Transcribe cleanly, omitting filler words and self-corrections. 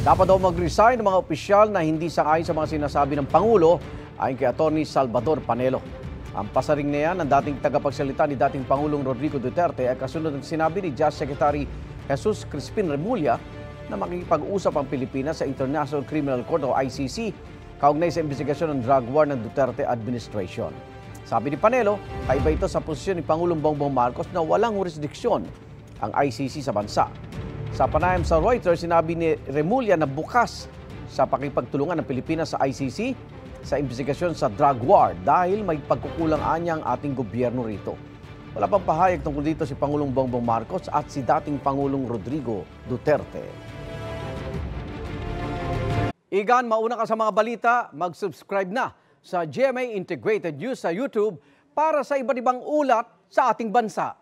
Dapat daw mag-resign ng mga opisyal na hindi sang-ayon sa mga sinasabi ng Pangulo ayon kay Atty. Salvador Panelo. Ang pasaring na yan ng dating tagapagsalita ni dating Pangulong Rodrigo Duterte ay kasunod ng sinabi ni Justice Secretary Jesus Crispin Remulla na makikipag-usap ang Pilipinas sa International Criminal Court o ICC kaugnay sa investigasyon ng drug war ng Duterte administration. Sabi ni Panelo, kaiba ito sa posisyon ni Pangulong Bongbong Marcos na walang jurisdiksyon ang ICC sa bansa. Sa panayam sa Reuters, sinabi ni Remulla na bukas sa pakipagtulungan ng Pilipinas sa ICC sa investigasyon sa drug war dahil may pagkukulang anya ang ating gobyerno rito. Wala pang pahayag tungkol dito si Pangulong Bongbong Marcos at si dating Pangulong Rodrigo Duterte. Igan, mauna ka sa mga balita, mag-subscribe na sa GMA Integrated News sa YouTube para sa iba't ibang ulat sa ating bansa.